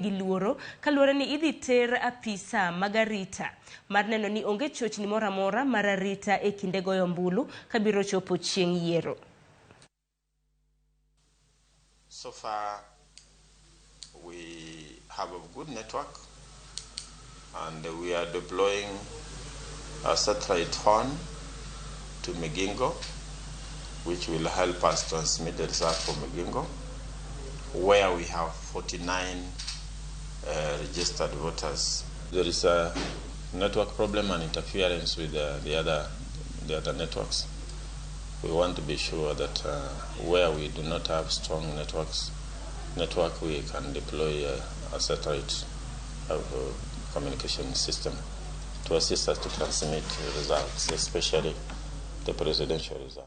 Giluoro kaluore ni idhi ter apisa magarita mar neno ni onge chochni moro amora mar arita e kinde goyo ombulu kabiro chopo chieng' yiero. So far we have a good network and we are deploying a satellite phone to Migingo, which will help us transmit the result from Migingo, where we have 49 registered voters. There is a network problem and interference with the other networks. We want to be sure that where we do not have strong network, we can deploy a satellite communication system to assist us to transmit results, especially the presidential results.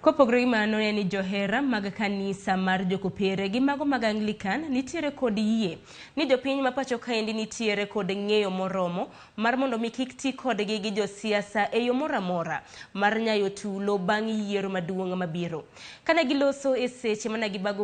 Kopogre mano ni johera mag kanisa mar jokopere gi mago mag Anglican nitiere kod yie ni jopiny mapacho kaendi nitiere kod ng'eyo moromo mar mondo mi kik ti kodgi gi josiasa e yo moro amora mar nyayo tulo bang' yiero maduong' mabiro. Kane giloso e seche mana gibago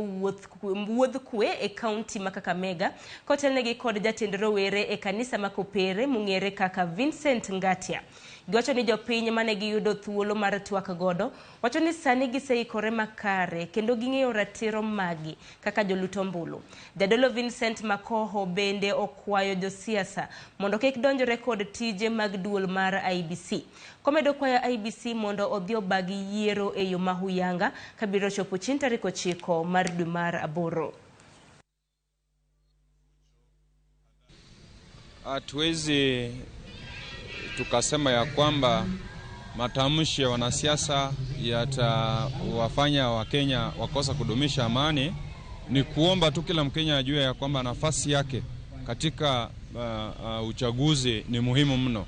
wuodh kwe e kaunti ma Kakamega, kotelnegi kod jatend rowere e kanisa ma Kopere mung'ere kaka Vincent Ngatia. Giwacho ni jopiny mane giyudo thuolo mar twak godo wacho ni sani giseikore makare kendo ging'eyo ratiro magi kaka jolut ombulu. Jadolo Vincent Makoho bende okwayo josiasa mondo kik donjore kod tije mag duol mar IBC. Komedo kwayo IBC mondo odhi obagi yiero e yo mahuyanga kabiro chopo chieng' tarik 9 mar dwe mar 8. Hatuwezi tukasema ya kwamba matamshi ya wanasiasa yatawafanya Wakenya wakosa kudumisha amani. Ni kuomba tu kila Mkenya ajue ya kwamba nafasi yake katika uchaguzi ni muhimu mno,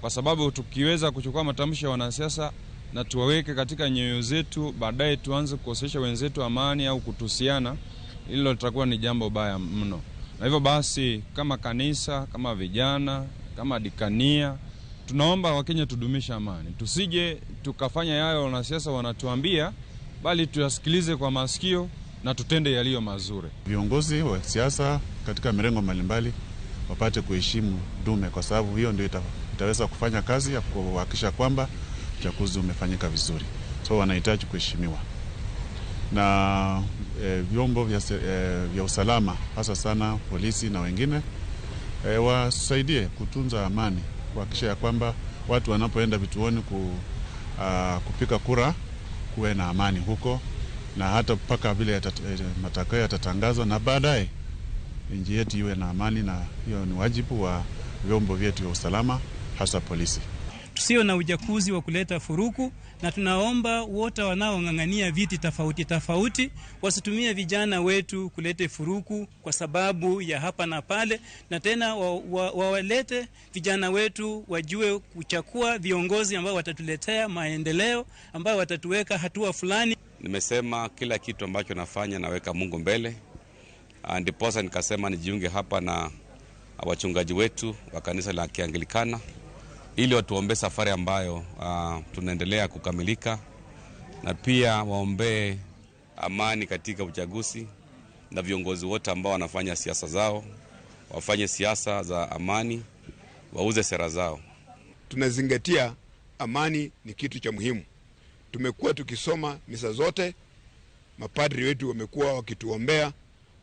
kwa sababu tukiweza kuchukua matamshi ya wanasiasa na tuwaweke katika nyoyo zetu, baadaye tuanze kukosesha wenzetu amani au kutusiana, hilo litakuwa ni jambo baya mno. Na hivyo basi, kama kanisa, kama vijana, kama dikania, tunaomba Wakenya tudumisha amani. Tusije tukafanya yayo wanasiasa wanatuambia, bali tuyasikilize kwa masikio na tutende yaliyo mazuri. Viongozi wa siasa katika mirengo mbalimbali wapate kuheshimu dume, kwa sababu hiyo ndio itaweza kufanya kazi ya kuhakikisha kwamba uchaguzi umefanyika vizuri. So wanahitaji kuheshimiwa. Na vyombo vya usalama, hasa sana polisi na wengine, wasaidie kutunza amani, kuhakikisha ya kwamba watu wanapoenda vituoni kupiga kura kuwe na amani huko, na hata mpaka vile matokeo yatatangazwa na baadaye nchi yetu iwe na amani, na hiyo ni wajibu wa vyombo vyetu vya usalama, hasa polisi. Tusio na ujakuzi wa kuleta furuku, na tunaomba wote wanaong'ang'ania viti tofauti wasitumie vijana wetu kulete furuku kwa sababu ya hapa na pale, na tena wawalete vijana wetu wajue kuchakua viongozi ambao watatuletea maendeleo, ambao watatuweka hatua fulani. Nimesema kila kitu ambacho nafanya naweka Mungu mbele. Ndiposa nikasema nijiunge hapa na wachungaji wetu wa kanisa la Kianglikana ili watuombe safari ambayo tunaendelea kukamilika, na pia waombee amani katika uchaguzi, na viongozi wote ambao wanafanya siasa zao wafanye siasa za amani, wauze sera zao. Tunazingatia amani ni kitu cha muhimu. Tumekuwa tukisoma misa zote, mapadri wetu wamekuwa wakituombea,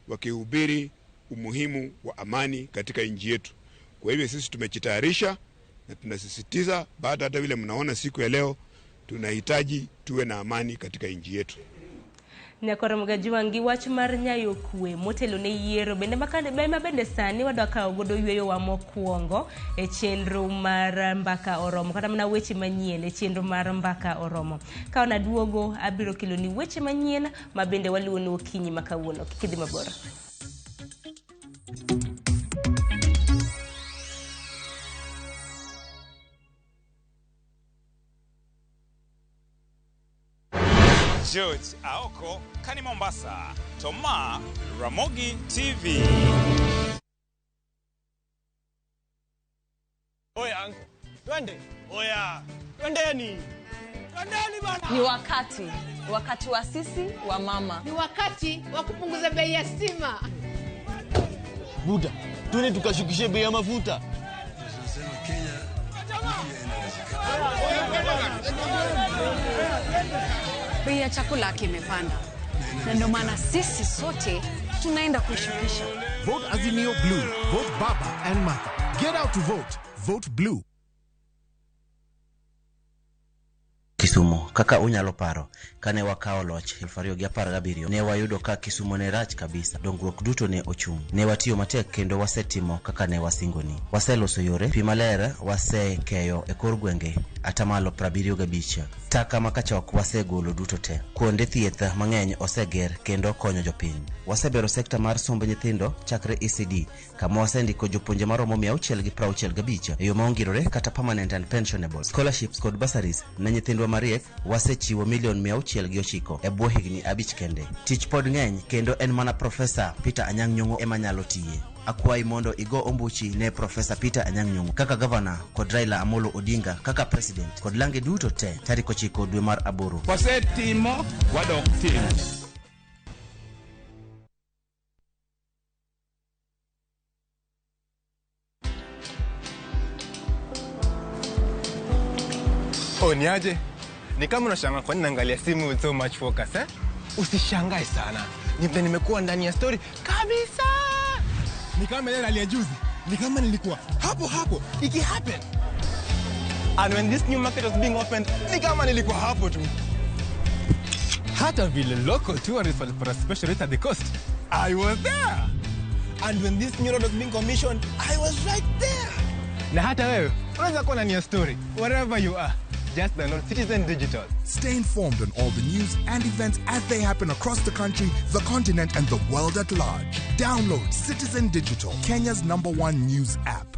wakihubiri umuhimu wa amani katika nchi yetu. Kwa hivyo sisi tumejitayarisha na tunasisitiza, baada hata vile mnaona siku ya leo, tunahitaji tuwe na amani katika nchi yetu. Nyakoromogaji wangi wach mar nyayo kwe motelo ne yiero bende makande bende sani wadwaka ogodo yweyo wa mokwongo e chenro mar mbaka oromo, kata mana weche manyien e chenro mar mbaka oromo. Ka ona duogo abiro kelo ni weche manyien ma bende waluwo ni okinyi makawuono. Kidhi mabora. George Aoko, Kani Mombasa, Toma, Ramogi TV. Oya, twende. Oya, twendeni. Twendeni bana. Ni wakati wa sisi wa mama. Ni wakati wa kupunguza bei ya stima. Buda, tuende tukashukishe bei ya mafuta. Bei ya chakula kimepanda. Na ndio maana sisi sote tunaenda kushukisha. Vote Azimio Blue. Vote Baba and Martha. Get out to vote. Vote Blue. Kisumo kaka unyalo paro kane wakao loch 2017 ne wayudo ka Kisumo ne rach kabisa, dongruok duto ne ochung', ne watiyo matek kendo wasetimo kaka ne wasingoni. Waseloso yore, pi maler wasekeyo e kor gwenge atamalo 75, taka makachok wasegolo duto te, kuonde thieth mang'eny oseger kendo konyo jopiny. Wasebero sekta mar somb nyithindo chakre ECD kama wasendiko jopuonje maromo 665 e yo maongirore kata permanent and pensionable. Scholarships kod bursaries ne nyithindwa mariek wasechiwo $609 e bwo higni 5 kende. Tich pod ng'eny kendo en mana Profesa Peter Anyang' Nyong'o ema nyalo tiye. Akwai mondo igo ombuchi ne Profesa Peter Anyang' Nyong'o kaka governor kod Raila Amolo Odinga kaka president kod lange duto te tarik 9 dwe mar 8. Wasetimo wadok timo. Niaje? Ni kama unashangaa kwa nini naangalia simu with so much focus, eh? Usishangae sana. Nimekuwa ndani ya story kabisa. Ni kama ile alia juzi. Ni kama nilikuwa hapo iki happen. And when this new market was being opened, ni kama nilikuwa hapo tu. Hata vile local tourists for a special rate at the coast, I was there. And when this new road was being commissioned, I was right there. Na hata wewe unaweza kuwa ndani ya story wherever you are. Just download Citizen Digital. Stay informed on all the news and events as they happen across the country, the continent, and the world at large. Download Citizen Digital, Kenya's #1 news app.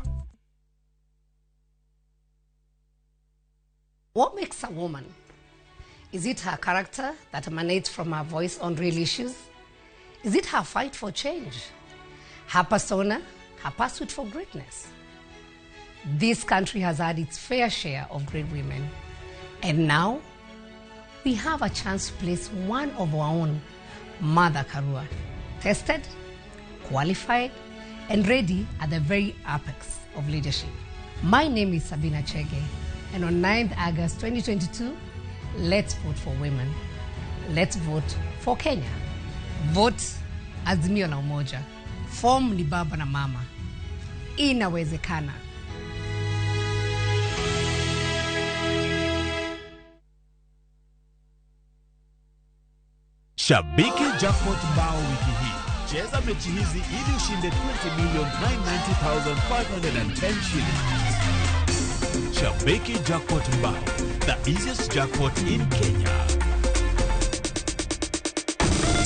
What makes a woman? Is it her character that emanates from her voice on real issues? Is it her fight for change? Her persona? Her pursuit for greatness? This country has had its fair share of great women. And now, we have a chance to place one of our own, Mother Karua, tested, qualified, and ready at the very apex of leadership. My name is Sabina Chege, and on 9th August 2022, let's vote for women. Let's vote for Kenya. Vote Azimio la Umoja. Form ni baba na mama. Inawezekana. Shabiki Jackpot Bao wiki hii. Cheza mechi hizi ili ushinde 20,990,510 shillings. Shabiki Jackpot Bao, the easiest jackpot in Kenya.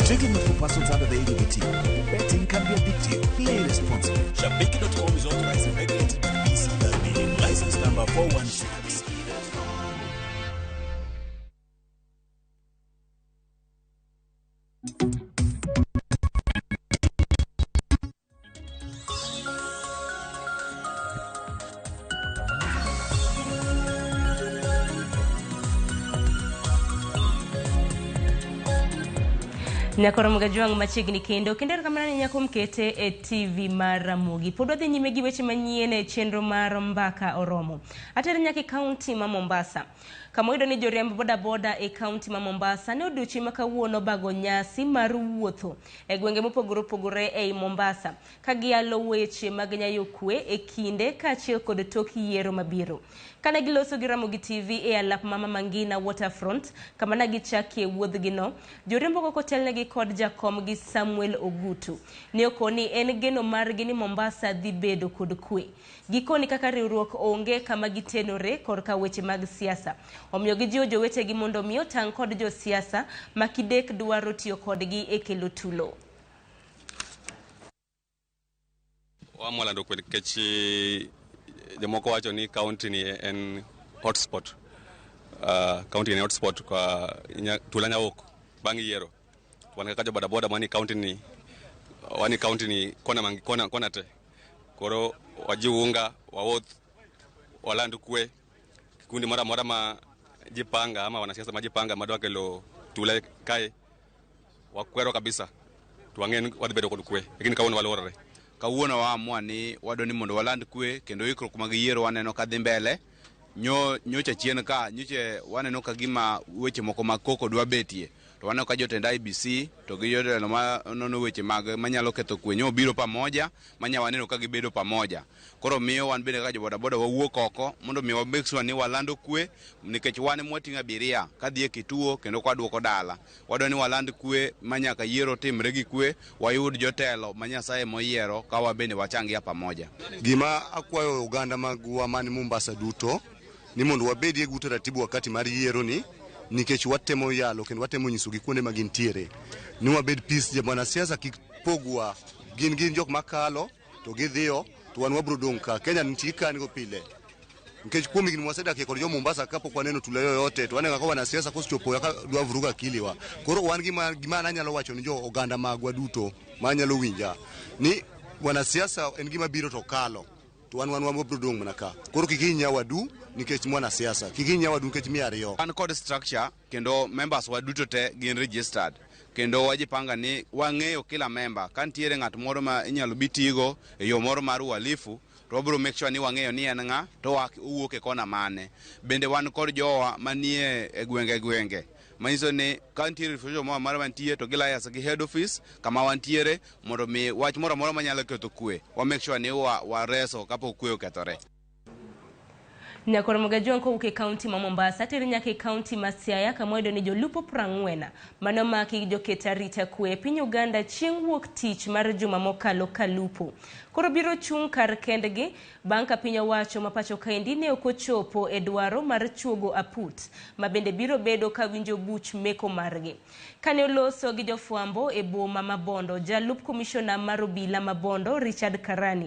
Strictly not for persons under the age of 18. Betting can be addictive. Play responsibly. Shabiki.com is authorized and regulated by BCLB. License number 416. Nyakoro mgajuang machigni kendo kamana ni nyako mkete e TV mar Ramogi. Pod wadhi nyime gi weche manyien e chenro mar mbaka oromo. Atere nyaka kaunti ma Mombasa. Kamoido ni joriemb boda e kaunti ma Mombasa ne odiochieng' ma kawuono bago nyasi mar wuotho e gwenge mopogore e Mombasa ka gialo weche mag nyayo kwe e kinde kaachiel kod tok yiero mabiro. Kana giloso gi Ramogi TV e alap mama Mangina Waterfront kama na gichakie wuodhgino, joriembo go kotelnegi kod jakom gi Samuel Ogutu ne okoni en geno margi ni Mombasa dhi bedo kod kwe. Gikoni kaka riwruok onge kama gitenore kod ka weche mag siasa. Omiyo gijiwo jowetegi mondo miyo tang' kod jo siasa makidek dwaro tiyo kodgi e kelo tulo. Wamolando kweli kechi jomoko wacho ni county ni en hotspot. County ni hotspot kwa tula Nyawok bang' yiero. Wan kaka jo boda mani county ni kona te. Koro wajiunga wawoth walandu kwe kikundi mara ma jipanga ama wanasiasa majipanga madwa kelo tule kai wakwero kabisa tuangen wadhi bedo kod kwe lakini kawono walorore kawuono waamua ni wadoni mondo waland kwe kendo ikruok mag yiero waneno kadhi mbele. Nyocha chien ka nyocha waneno ka gima weche moko mag koko dwa betie, to waneno ka jotend IBC to gi jotelo ma nono weche mag manyalo ketho kwe nyo biro pamoja manya waneno ka gibedo pamoja. Koro miyo wan bende ka joboda boda wawuok oko mondo miyo make sure ni walando kwe, nikech wan mwatinga abiria kadhi e kituo kendo kwadwoko dala. Wadwani waland kwe manya ka yiero timre gi kwe, wayud jotelo manya saye moyiero ka wabende wachangia pamoja. Gima akwayo Uganda magwa mani Mombasa duto ni mondo wabedie guto ratibu wakati mar yiero ni, nikech watemo yalo kendo watemo nyiso gi kuonde magintiere ni wabed peace. Je bwana siasa kipogwa gin jok makalo to gidhiyo to wan wabro dong ka Kenya nitika nigo pile, nikech kuom gin mwaseda ke kod jo Mombasa kapo kwa neno tuleyo yote to wanenga kwa wana siasa kochopo ya dwa vuruga akiliwa. Koro wan gima nanyalo wacho ni jo Uganda magwa duto manyalo winja ni wana siasa en gima biro to kalo to wan wabro dong manaka. Koro kikinya wadu nikech mwana siasa, kikinya wadu nikech miariyo. An kod structure kendo members waduto te gin registered, kendo wajipanga ni wang'eyo kila member kantiere ng'at moro ma inyalo bitigo e yo moro mar uhalifu, to wabro make sure ni wang'eyo ni en ng'a to owuok e kona mane. Bende wan kod jowa manie e gwenge manyiso ni kantiere refusal moro mara mantie to gilayas gi head office kama wantiere mondo mi wach moro moro manyalo ketho kwe wa make sure ni wareso kapo kwe okethore. Nyakoro Mogajon ko uke county ma Mombasa tere nyake county ma Siaya kamoido ni jolupo 40 mano maki joketa rita kwe piny Uganda chieng' wuok tich mar juma mokalo kalupo. Koro biro chung' kar kendgi bang' ka piny owacho ma pacho kaendi ne okochopo e dwaro mar chuogo aput ma bende biro bedo ka winjo buch meko margi. Kane oloso gi jofwambo e boma Mabondo, jalup komishona mar obila Mabondo Richard Karani